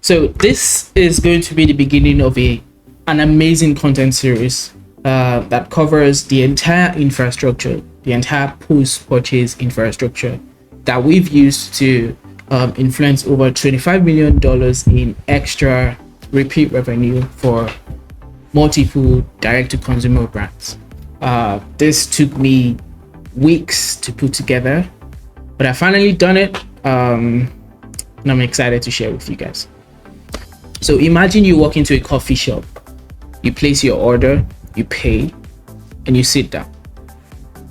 So this is going to be the beginning of an amazing content series that covers the entire infrastructure, the entire post-purchase infrastructure that we've used to influence over $25 million in extra repeat revenue for multiple direct-to-consumer brands. This took me weeks to put together, but I finally done it, and I'm excited to share with you guys. So imagine you walk into a coffee shop, you place your order, you pay, and you sit down,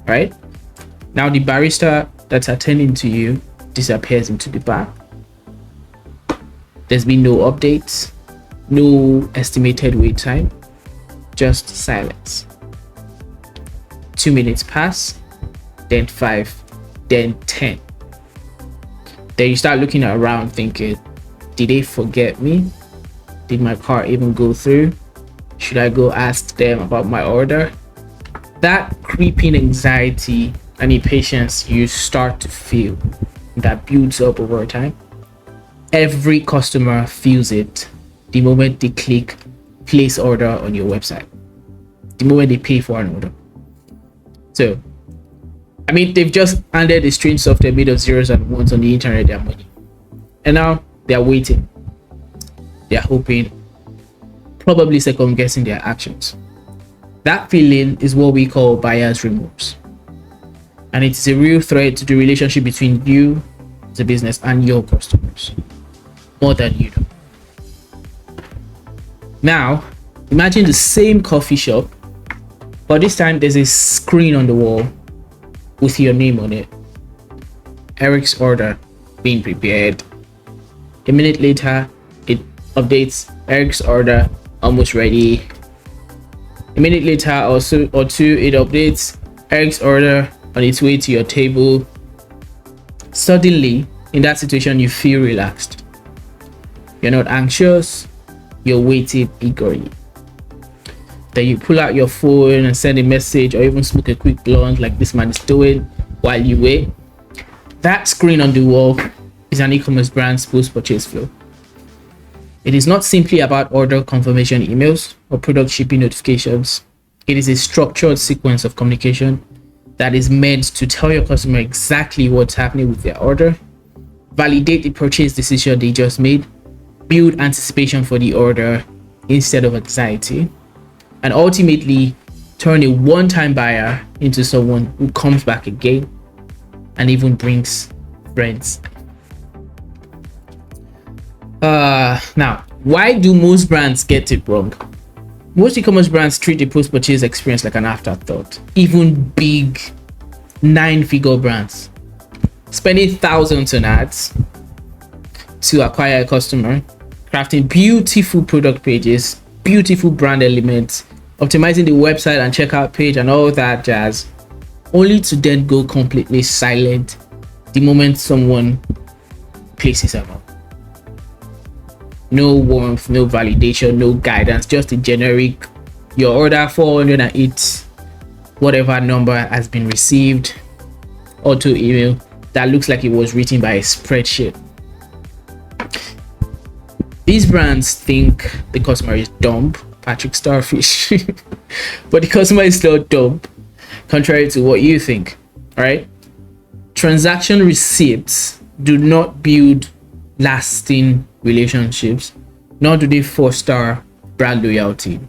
right? Now the barista that's attending to you disappears into the bar. There's been no updates, no estimated wait time, just silence. 2 minutes pass, then 5, then 10. Then you start looking around thinking, did they forget me? Did my car even go through? Should I go ask them about my order? That creeping anxiety and impatience you start to feel, that builds up over time. Every customer feels it the moment they click place order on your website, the moment they pay for an order. So, I mean, they've just handed a strange software made of zeros and ones on the internet their money, and now they're waiting. They're hoping, probably second guessing their actions. That feeling is what we call buyer's remorse, and it's a real threat to the relationship between you, the business, and your customers, more than you know. Now, imagine the same coffee shop, but this time there's a screen on the wall with your name on it. Eric's order being prepared. A minute later, it updates Eric's order almost ready. A minute later or two, it updates Eric's order on its way to your table. Suddenly, in that situation, you feel relaxed. You're not anxious, you're waiting eagerly. Then you pull out your phone and send a message, or even smoke a quick blunt like this man is doing while you wait. That screen on the wall is an e-commerce brand's post-purchase flow. It is not simply about order confirmation emails or product shipping notifications. It is a structured sequence of communication that is meant to tell your customer exactly what's happening with their order, validate the purchase decision they just made, build anticipation for the order instead of anxiety, and ultimately turn a one-time buyer into someone who comes back again and even brings friends. Now, why do most brands get it wrong? Most e-commerce brands treat the post-purchase experience like an afterthought. Even big 9-figure brands spending thousands on ads to acquire a customer, crafting beautiful product pages, beautiful brand elements, optimizing the website and checkout page and all that jazz, only to then go completely silent the moment someone places an order. No warmth, no validation, no guidance, just a generic, your order 408, whatever number has been received, auto email that looks like it was written by a spreadsheet. These brands think the customer is dumb, Patrick Starfish, but the customer is not dumb, contrary to what you think, right? Transaction receipts do not build lasting relationships, nor do they foster brand loyalty.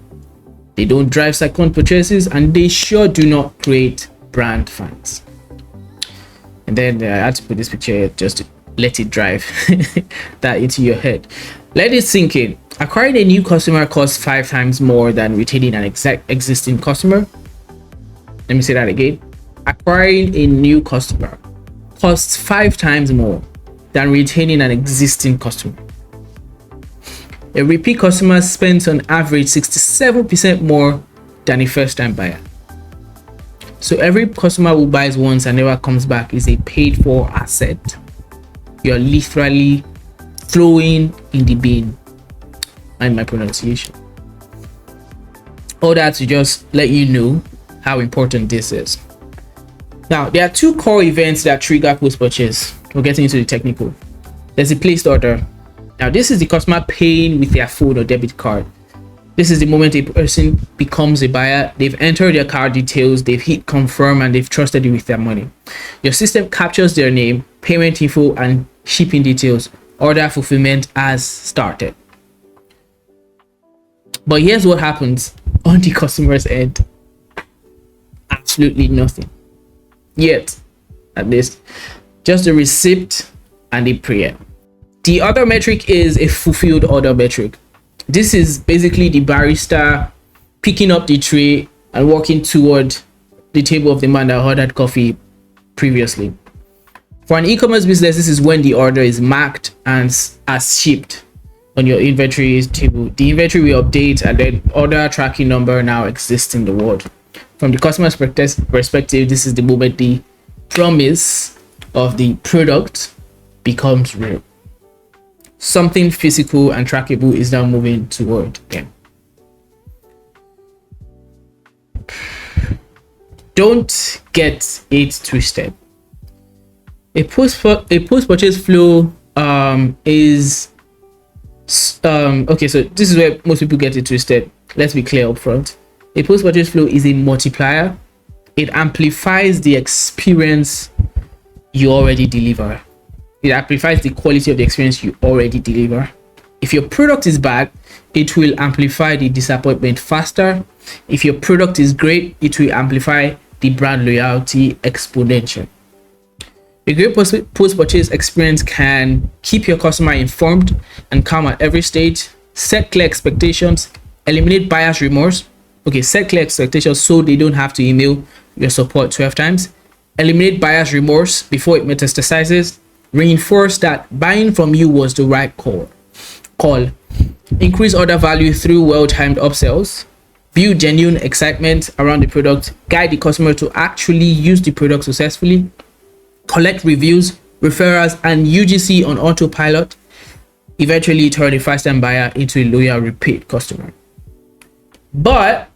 They don't drive second purchases, and they sure do not create brand fans. And then I had to put this picture here just to let it drive that into your head. Let it sink in. Acquiring a new customer costs 5 times more than retaining an existing customer. Let me say that again. Acquiring a new customer costs 5 times more than retaining an existing customer. A repeat customer spends on average 67% more than a first-time buyer. So every customer who buys once and never comes back is a paid-for asset. You're literally throwing in the bin. And my pronunciation. All that to just let you know how important this is. Now, there are 2 core events that trigger post-purchase. We're getting into the technical. There's a placed order Now, this is the customer paying with their phone or debit card. This is the moment a person becomes a buyer. They've entered their card details, they've hit confirm, and they've trusted you with their money. Your system captures their name, payment info, and shipping details. Order fulfillment has started. But here's what happens on the customer's end. Absolutely nothing. Yet, at least, just a receipt and a prayer. The other metric is a fulfilled order metric. This is basically the barista picking up the tray and walking toward the table of the man that ordered coffee previously. For an e-commerce business, this is when the order is marked and as shipped on your inventory table. The inventory will update, and then order tracking number now exists in the world. From the customer's perspective, this is the moment the promise of the product becomes real. Something physical and trackable is now moving toward them. Don't get it twisted. A post-purchase flow is okay. So this is where most people get it twisted. Let's be clear up front. A post-purchase flow is a multiplier. It amplifies the experience you already deliver. It amplifies the quality of the experience you already deliver. If your product is bad, it will amplify the disappointment faster. If your product is great, it will amplify the brand loyalty exponentially. A great post-purchase experience can keep your customer informed and calm at every stage. Set clear expectations, eliminate buyer's remorse. Okay, set clear expectations so they don't have to email your support 12 times. Eliminate buyer's remorse before it metastasizes. Reinforce that buying from you was the right call. Increase order value through well-timed upsells. Build genuine excitement around the product. Guide the customer to actually use the product successfully. Collect reviews, referrals, and UGC on autopilot. Eventually turn a first-time buyer into a loyal repeat customer. But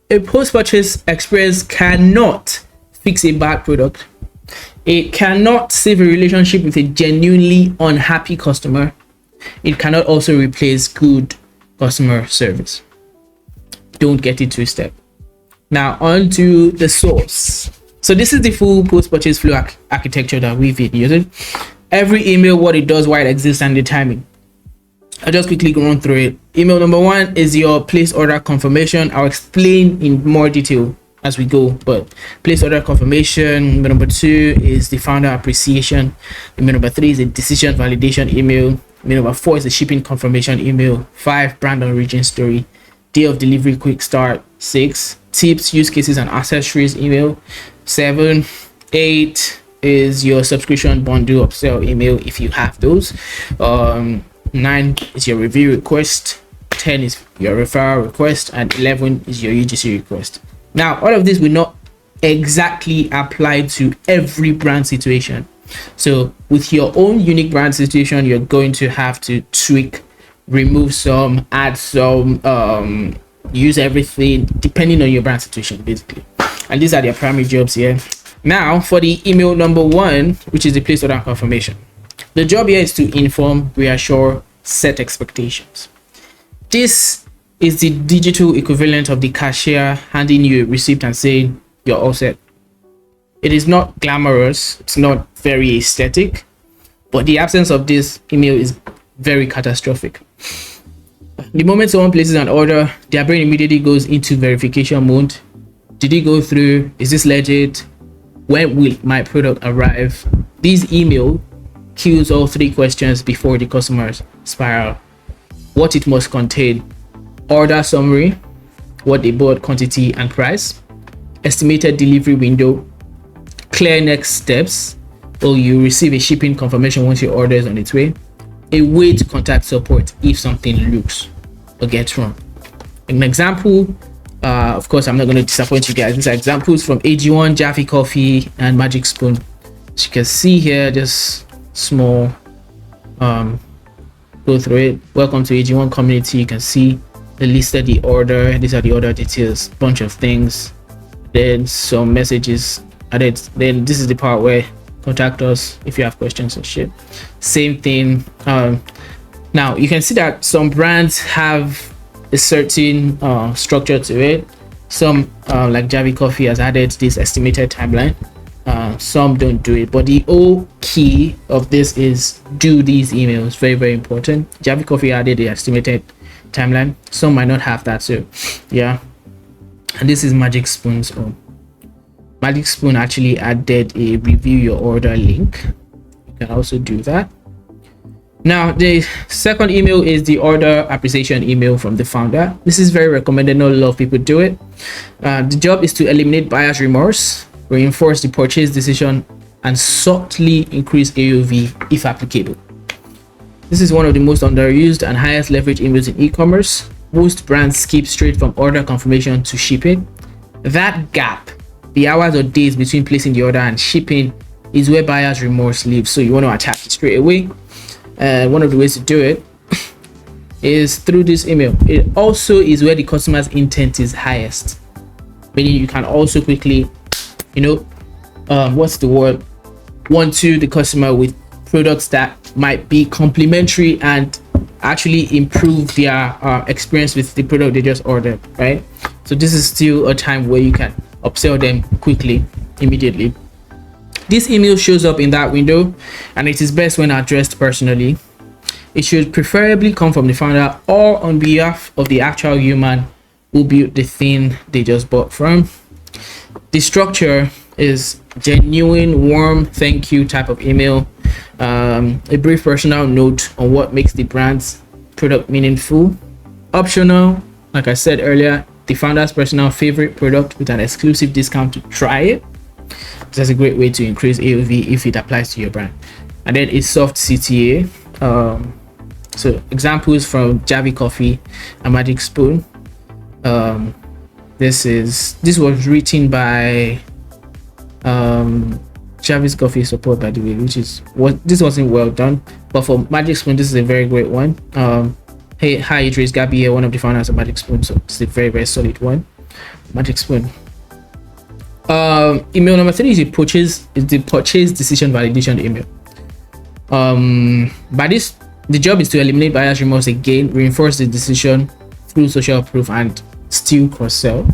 a post-purchase experience cannot fix a bad product. It cannot save a relationship with a genuinely unhappy customer. It cannot also replace good customer service. Don't get it twisted. Now on to the source. So this is the full post-purchase flow architecture that we've been using. Every email, what it does, why it exists, and the timing. I'll just quickly go on through it. Email number 1 is your place order confirmation. I'll explain in more detail as we go, but place order confirmation. Email number 2 is the founder appreciation. Email number 3 is a decision validation email. Email number 4 is the shipping confirmation email. 5, brand origin story. Day of delivery quick start. 6, tips, use cases, and accessories email. 7, 8 is your subscription bundle upsell email if you have those. 9 is your review request. 10 is your referral request, and 11 is your UGC request. Now, all of this will not exactly apply to every brand situation. So with your own unique brand situation, you're going to have to tweak, remove some, add some, use everything depending on your brand situation, basically. And these are their primary jobs here. Now for the email number 1, which is the place order confirmation. The job here is to inform, reassure, set expectations. This is the digital equivalent of the cashier handing you a receipt and saying you're all set. It is not glamorous, it's not very aesthetic, but the absence of this email is very catastrophic. The moment someone places an order, their brain immediately goes into verification mode. Did it go through? Is this legit? When will my product arrive? This email kills all 3 questions before the customer's spiral. What it must contain: order summary, what they bought, quantity and price, estimated delivery window, clear next steps, or you receive a shipping confirmation once your order is on its way, a way to contact support if something looks or gets wrong. An example, of course I'm not going to disappoint you guys, these are examples from AG1, Jaffe Coffee, and Magic Spoon. As you can see here, just small, go through it. Welcome to AG1 community. You can see they listed the order. These are the order details, bunch of things, then some messages added. Then this is the part where contact us if you have questions and shit. Same thing. Now you can see that some brands have a certain structure to it. Some like Javi Coffee has added this estimated timeline. Some don't do it, but the whole key of this is do these emails. Very, very important. Javi Coffee added the estimated timeline. Some might not have that, so yeah. And this is Magic Spoon's own. Magic Spoon actually added a review your order link. You can also do that. Now the second email is the order appreciation email from the founder. This is very recommended. Not a lot of people do it. The job is to eliminate buyer's remorse, reinforce the purchase decision, and subtly increase AOV if applicable. This is one of the most underused and highest leverage emails in e-commerce. Most brands skip straight from order confirmation to shipping. That gap, the hours or days between placing the order and shipping, is where buyer's remorse lives. So you want to attack it straight away. One of the ways to do it is through this email. It also is where the customer's intent is highest, meaning you can also quickly, want to the customer with products that might be complementary and actually improve their experience with the product they just ordered, right? So this is still a time where you can upsell them quickly, immediately. This email shows up in that window, and it is best when addressed personally. It should preferably come from the founder or on behalf of the actual human who built the thing they just bought from. The structure is genuine, warm, thank you type of email. A brief personal note on what makes the brand's product meaningful. Optional, like I said earlier, the founder's personal favorite product with an exclusive discount to try it. That's a great way to increase AOV if it applies to your brand. And then a soft CTA. So examples from Javi Coffee and Magic Spoon. This was written by Javi's Coffee support, by the way, this wasn't well done, but for Magic Spoon this is a very great one. Hey, hi Idris, Gabby here, one of the founders of Magic Spoon, so it's a very, very solid one. Magic Spoon. Email number 3 is the purchase decision validation email. By this, the job is to eliminate buyer's remorse again, reinforce the decision through social proof, and still cross-sell,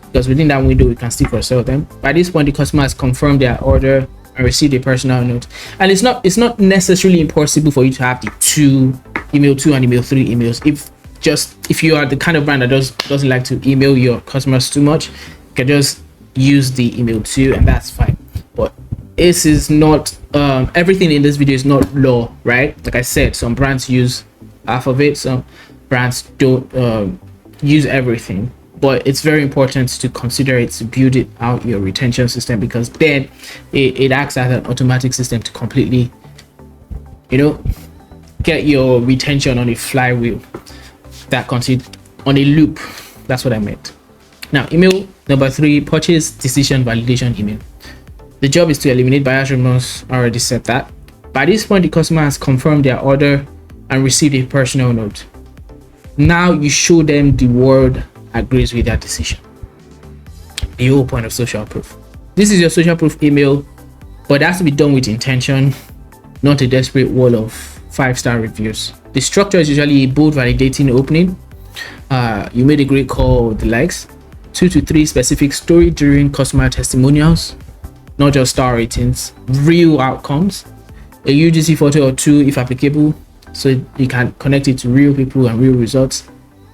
because within that window we can still cross-sell them. By this point, the customer has confirmed their order and received a personal note, and it's not necessarily impossible for you to have the email 2 and email 3 emails. If you are the kind of brand that doesn't like to email your customers too much, you can just use the email 2 and that's fine. But this is not everything in this video is not law, right? Like I said, some brands use half of it, some brands don't use everything, but it's very important to consider it, to build it out your retention system, because then it acts as an automatic system to completely get your retention on a flywheel that continues on a loop. That's what I meant. Now, email number 3, purchase decision validation email. The job is to eliminate buyer's remorse. I already said that. By this point, the customer has confirmed their order and received a personal note. Now you show them the word agrees with their decision. The whole point of social proof. This is your social proof email, but it has to be done with intention, not a desperate wall of 5-star reviews. The structure is usually a bold validating opening. You made a great call, the likes. 2 to 3 specific story during customer testimonials, not just star ratings, real outcomes. A UGC photo or 2 if applicable, so you can connect it to real people and real results.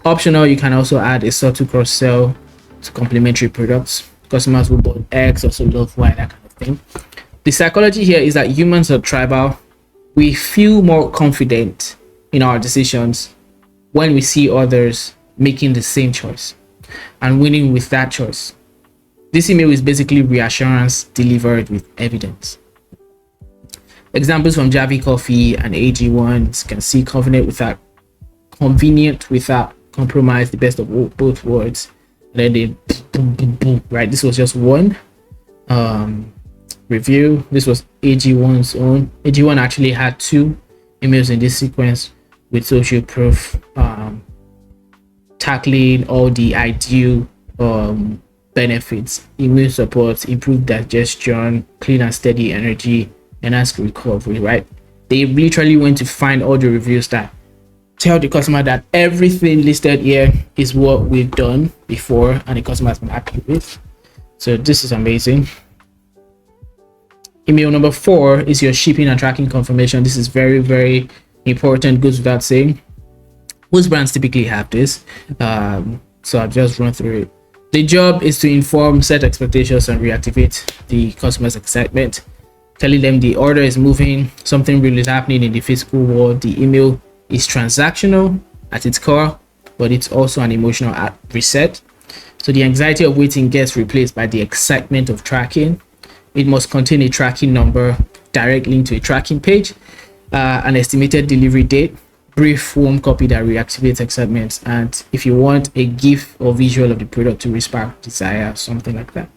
Optional, you can also add a subtle cross sell to complementary products. Customers who bought X also love Y, that kind of thing. The psychology here is that humans are tribal. We feel more confident in our decisions when we see others making the same choice and winning with that choice. This email is basically reassurance delivered with evidence. Examples from Javi Coffee and AG1 can see convenient without compromise, the best of both worlds. And then they boom, boom, boom, right? This was just one review. This was AG1's own. AG1 actually had 2 emails in this sequence with social proof, tackling all the ideal benefits: immune support, improved digestion, clean and steady energy, enhanced recovery, right? They literally went to find all the reviews that tell the customer that everything listed here is what we've done before and the customer has been happy with. So this is amazing. Email number 4 is your shipping and tracking confirmation. This is very, very important, goes without saying. Most brands typically have this, so I've just run through it. The job is to inform, set expectations, and reactivate the customer's excitement, telling them the order is moving, something real is happening in the physical world. The email is transactional at its core, but it's also an emotional reset. So the anxiety of waiting gets replaced by the excitement of tracking. It must contain a tracking number, direct link to a tracking page, an estimated delivery date, brief warm copy that reactivates excitement, and if you want a GIF or visual of the product to spark desire, something like that.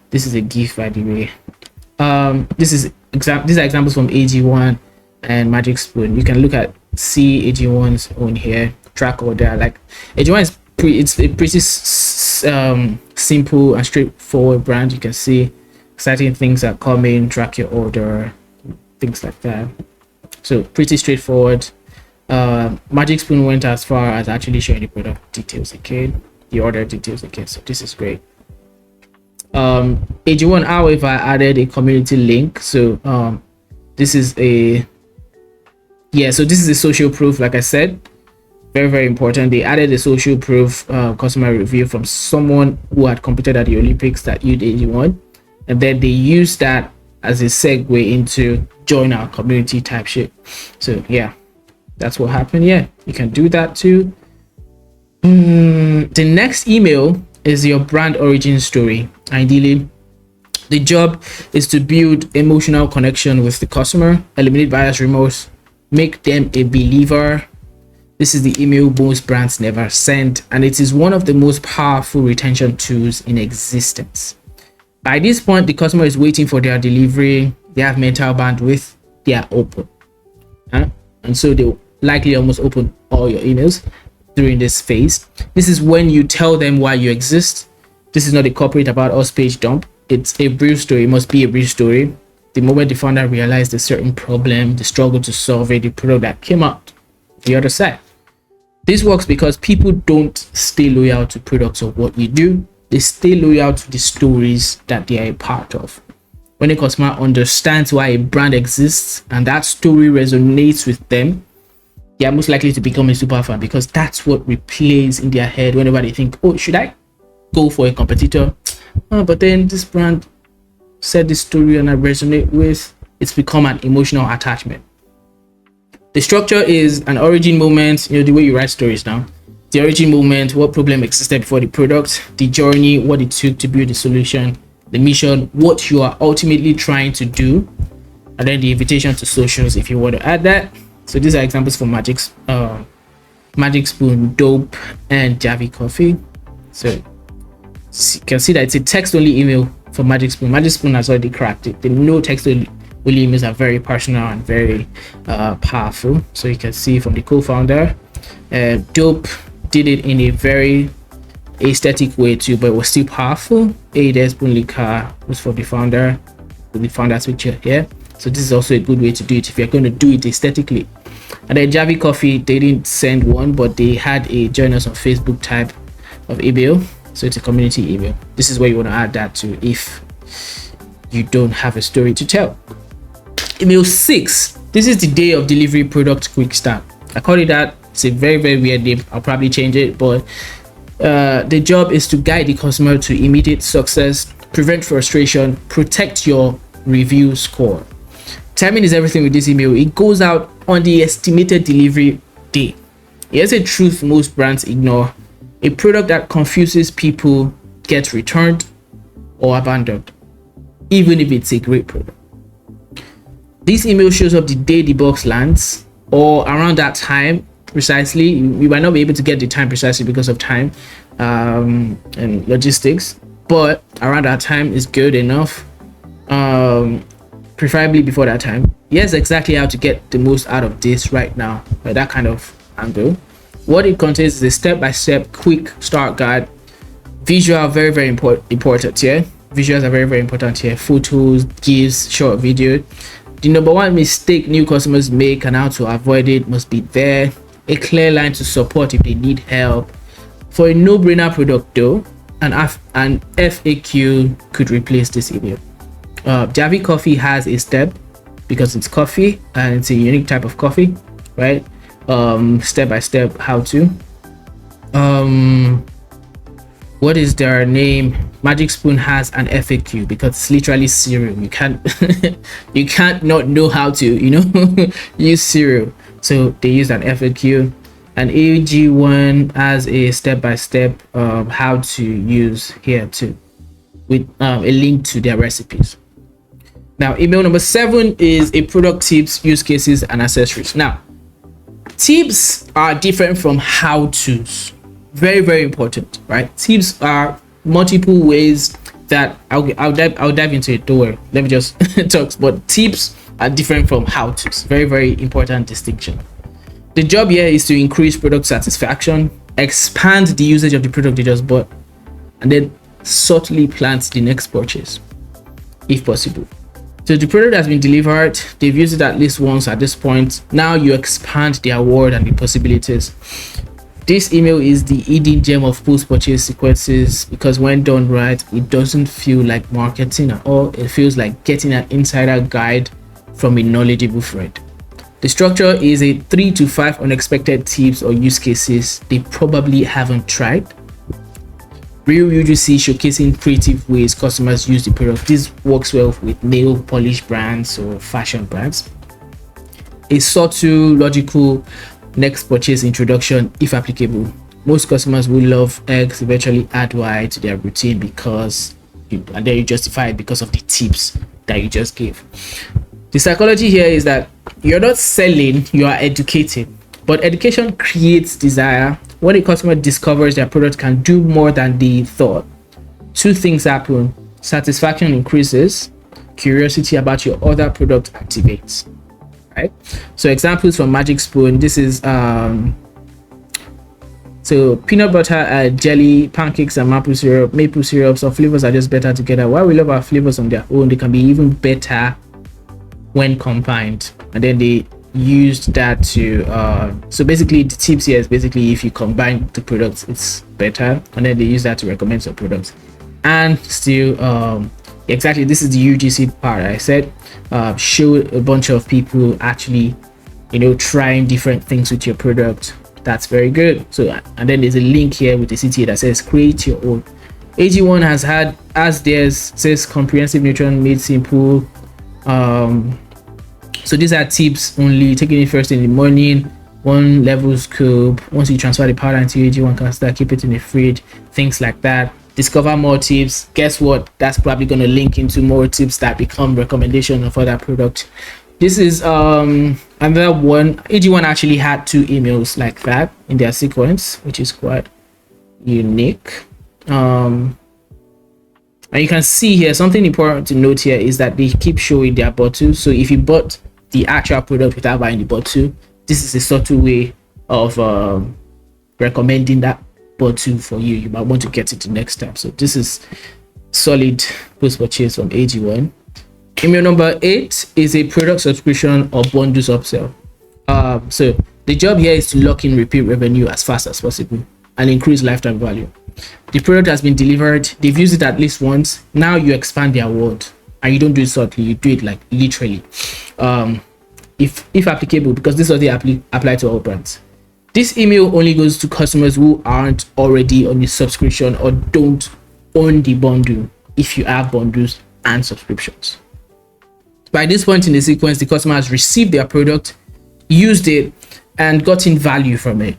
This is a GIF, by the way. These are examples from AG1 and Magic Spoon. You can look at AG1's own here, track order. Like AG1 is it's a pretty simple and straightforward brand. You can see exciting things that come in, track your order, things like that. So pretty straightforward. Magic Spoon went as far as actually showing the product details again, the order details again. So this is great. AG1, however, added a community link. So this is a social proof. Like I said, very, very important. They added a social proof customer review from someone who had competed at the Olympics that used AG1, and then they used that as a segue into join our community type shit. So yeah, that's what happened. Yeah, you can do that too. The next email is your brand origin story. Ideally, the job is to build emotional connection with the customer, eliminate buyer's remorse, make them a believer. This is the email most brands never send, and it is one of the most powerful retention tools in existence. By this point, the customer is waiting for their delivery. They have mental bandwidth. They are open, and so they will likely almost open all your emails during this phase. This is when you tell them why you exist. This is not a corporate about us page dump. It's a brief story. It must be a brief story. The moment the founder realized a certain problem, the struggle to solve it, the product that came out the other side. This works because people don't stay loyal to products or what you do. They stay loyal to the stories that they are a part of. When a customer understands why a brand exists and that story resonates with them, they are most likely to become a super fan, because that's what replays in their head whenever they think, oh, should I go for a competitor? But then this brand said this story and I resonate with. It's become an emotional attachment. The structure is an origin moment, the way you write stories now. The origin moment, what problem existed before the product, the journey, what it took to build the solution, the mission, what you are ultimately trying to do, and then the invitation to socials if you want to add that. So these are examples for Magic Spoon, Dope, and Javi Coffee. So you can see that it's a text-only email for Magic Spoon. Magic Spoon has already cracked it. The no text-only emails are very personal and very powerful. So you can see from the co-founder, Dope did it in a very aesthetic way too, but it was still powerful. There's Bunlika was for the founder, with the founder's picture here. So this is also a good way to do it if you're going to do it aesthetically. And then Javi Coffee, they didn't send one, but they had a join us on Facebook type of email. So it's a community email. This is where you want to add that to if you don't have a story to tell. Email 6. This is the day of delivery product quick start. I call it that. It's a very, very weird name. I'll probably change it, but the job is to guide the customer to immediate success, prevent frustration, protect your review score. Timing is everything with this email. It goes out on the estimated delivery day. Here's a truth most brands ignore. A product that confuses people gets returned or abandoned, even if it's a great product. This email shows up the day the box lands or around that time precisely. You might not be able to get the time precisely because of time and logistics, but around that time is good enough. Preferably before that time. Here's exactly how to get the most out of this right now, by that kind of angle. What it contains is a step-by-step quick start guide. Visual, very, very important here. Visuals are very, very important here. Photos, GIFs, short video. The number one mistake new customers make and how to avoid it must be there. a clear line to support if they need help. For a no-brainer product though, an FAQ could replace this email. Javi Coffee has a step because it's coffee and it's a unique type of coffee, right? Step by step how to. What is their name? Magic Spoon has an FAQ because it's literally cereal. You can't you can't not know how to, use cereal. So they use an FAQ. And AG1 has a step-by-step how to use here too, with a link to their recipes. Now, email number 7 is a product tips, use cases, and accessories. Now, tips are different from how-tos. Very, very important, right? Tips are multiple ways that I'll dive into it. Don't worry. Let me just talk. But tips are different from how-tos. Very, very important distinction. The job here is to increase product satisfaction, expand the usage of the product they just bought, and then subtly plant the next purchase, if possible. So the product has been delivered, they've used it at least once at this point. Now you expand the award and the possibilities. This email is the hidden gem of post-purchase sequences because when done right, it doesn't feel like marketing at all. It feels like getting an insider guide from a knowledgeable friend. The structure is a 3 to 5 unexpected tips or use cases they probably haven't tried. Real UGC showcasing creative ways customers use the product. This works well with nail polish brands or fashion brands. A subtle, logical next purchase introduction if applicable. Most customers will love eggs, eventually add Y to their routine because and then you justify it because of the tips that you just gave. The psychology here is that you're not selling, you are educating. But education creates desire. When a customer discovers their product can do more than they thought, 2 things happen. Satisfaction increases, curiosity about your other product activates. Right? So examples from Magic Spoon. This is so peanut butter, jelly, pancakes, and maple syrup. Some flavors are just better together. While we love our flavors on their own, they can be even better when combined. And then they used that to so basically the tips here is basically if you combine the products it's better, and then they use that to recommend some products. And still exactly, this is the UGC part I said. Show a bunch of people actually trying different things with your product. That's very good. So and then there's a link here with the CTA that says create your own. AG1 has had as theirs says comprehensive nutrient made simple. So these are tips only, taking it first in the morning, 1 level scoop. Once you transfer the powder into AG1 canister, keep it in the fridge, things like that. Discover more tips. Guess what? That's probably going to link into more tips that become recommendation of other product. This is another one. AG1 actually had 2 emails like that in their sequence, which is quite unique. And you can see here something important to note here is that they keep showing their bottle. So if you bought the actual product without buying the bottle, this is a subtle way of recommending that bottle for you. You might want to get it the next time. So this is solid post purchase from AG1. Email number 8 is a product subscription or bundles upsell. So the job here is to lock in repeat revenue as fast as possible and increase lifetime value. The product has been delivered, they've used it at least once. Now you expand the award, and you don't do it subtly, you do it like literally. If applicable, because this is what they apply to all brands. This email only goes to customers who aren't already on the subscription or don't own the bundle if you have bundles and subscriptions. By this point in the sequence, the customer has received their product, used it, and gotten value from it.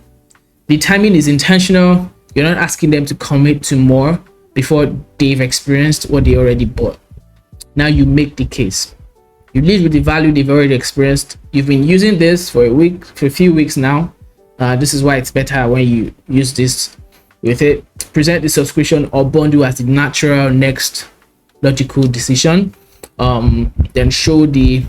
The timing is intentional. You're not asking them to commit to more before they've experienced what they already bought. Now you make the case. You lead with the value they've already experienced. You've been using this for a few weeks now. This is why it's better when you use this with it. Present the subscription or bundle as the natural next logical decision. Then show the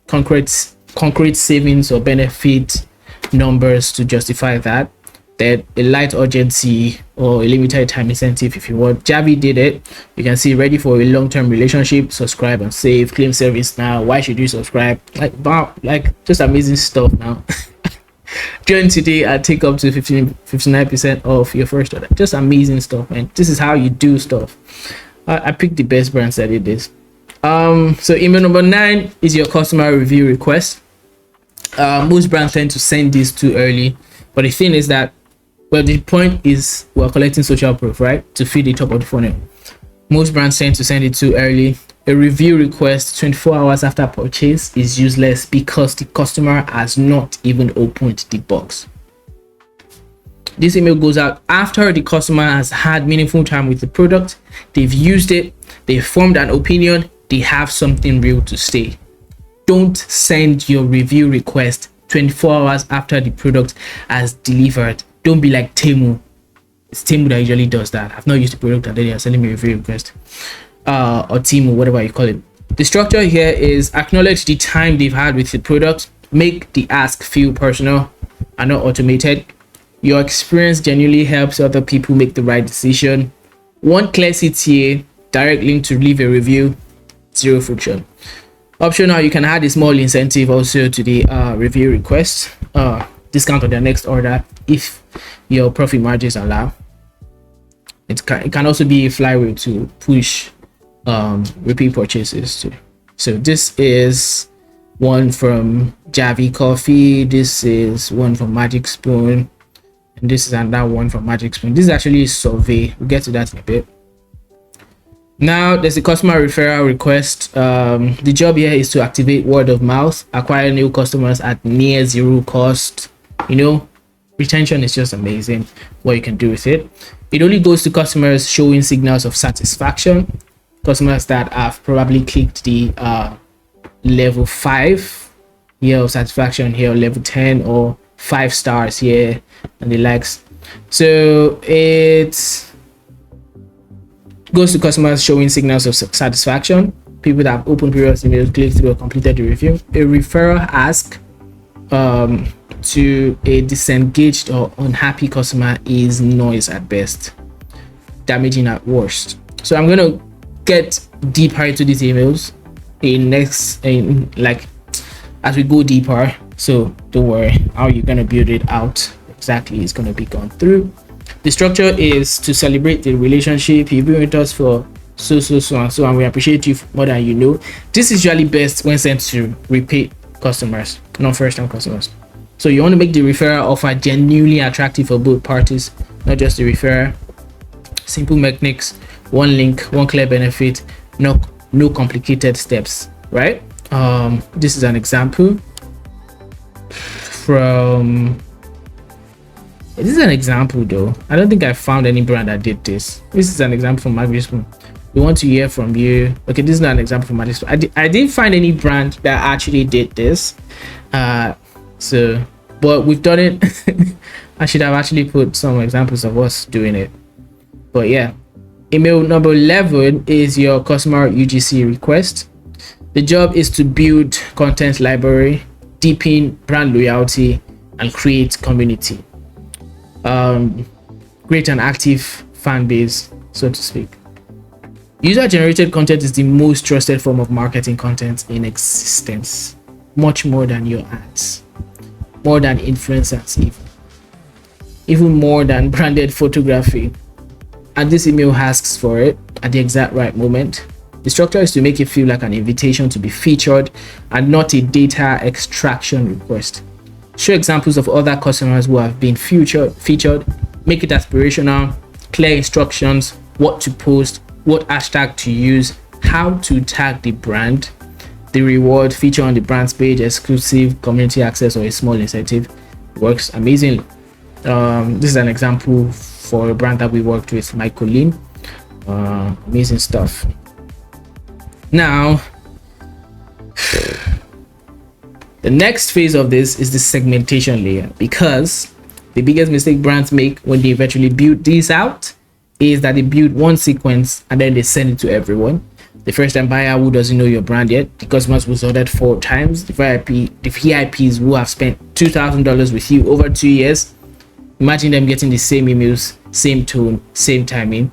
concrete savings or benefit numbers to justify that. Then a light urgency or a limited time incentive if you want. Javi did it. You can see ready for a long-term relationship, subscribe and save, claim service now. Why should you subscribe? Like wow, like just amazing stuff now. Join today and take up to 59% off your first order. Just amazing stuff, man. This is how you do stuff. I picked the best brands that did this. So email number 9 is your customer review request. Most brands tend to send this too early, but the thing is that, well, the point is we're collecting social proof, right, to feed the top of the funnel. Most brands tend to send it too early. A review request 24 hours after purchase is useless because the customer has not even opened the box. This email goes out after the customer has had meaningful time with the product, they've used it, they've formed an opinion, they have something real to say. Don't send your review request 24 hours after the product has delivered. Don't be like Temu. It's Temu that usually does that. I've not used the product and then they are sending me a review request. Or Temu, whatever you call it. The structure here is acknowledge the time they've had with the product, make the ask feel personal and not automated. Your experience genuinely helps other people make the right decision. One clear CTA, direct link to leave a review, zero friction. Optional, you can add a small incentive also to the review request, discount on their next order if your profit margins allow. It can also be a flywheel to push repeat purchases too. So this is one from Javi Coffee, this is one from Magic Spoon, and this is another one from Magic Spoon. This is actually a survey. We'll get to that in a bit. Now there's a customer referral request. The job here is to activate word of mouth, acquire new customers at near zero cost. You know, retention is just amazing what you can do with it. It only goes to customers showing signals of satisfaction, customers that have probably clicked the level 5 here of satisfaction here, level 10 or 5 stars here and the likes. So it goes to customers showing signals of satisfaction, people that have opened previous emails, clicked through or completed the review. A referral ask to a disengaged or unhappy customer is noise at best, damaging at worst. So I'm going to get deeper into these emails as we go deeper. So don't worry, how you're going to build it out exactly is going to be gone through. The structure is to celebrate the relationship. You've been with us for so and we appreciate you more than you know. This is usually best when sent to repeat customers, not first time customers. So you want to make the referral offer genuinely attractive for both parties, not just the referrer. Simple mechanics, one link, one clear benefit, no complicated steps, right? This is an example from this is an example though. I don't think I found any brand that did this. This is an example from Magic Spoon. We want to hear from you. Okay, this is not an example from Magic Spoon. I didn't find any brand that actually did this. But we've done it. I should have actually put some examples of us doing it. But yeah, email number 11 is your customer UGC request. The job is to build content library, deepen brand loyalty, and create community. Create an active fan base, so to speak. User-generated content is the most trusted form of marketing content in existence, much more than your ads, more than influencers, even more than branded photography. And this email asks for it at the exact right moment. The structure is to make it feel like an invitation to be featured and not a data extraction request. Show examples of other customers who have been featured, make it aspirational, clear instructions, what to post, what hashtag to use, how to tag the brand, the reward, feature on the brand's page, exclusive community access, or a small incentive. Works amazingly. This is an example for a brand that we worked with, Michael Lin. Amazing stuff. Now, the next phase of this is the segmentation layer, because the biggest mistake brands make when they eventually build these out is that they build one sequence and then they send it to everyone. The first time buyer who doesn't know your brand yet, the customers who ordered 4 times, the VIPs who have spent $2,000 with you over 2 years. Imagine them getting the same emails, same tone, same timing.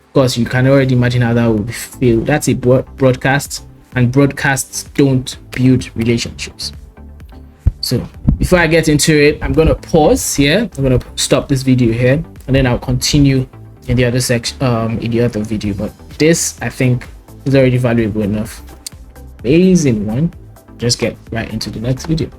Of course, you can already imagine how that would feel. That's a broadcast, and broadcasts don't build relationships. So before I get into it, I'm gonna pause here. I'm gonna stop this video here, and then I'll continue in the other section, in the other video. But this, I think, is already valuable enough. Amazing one. Just get right into the next video.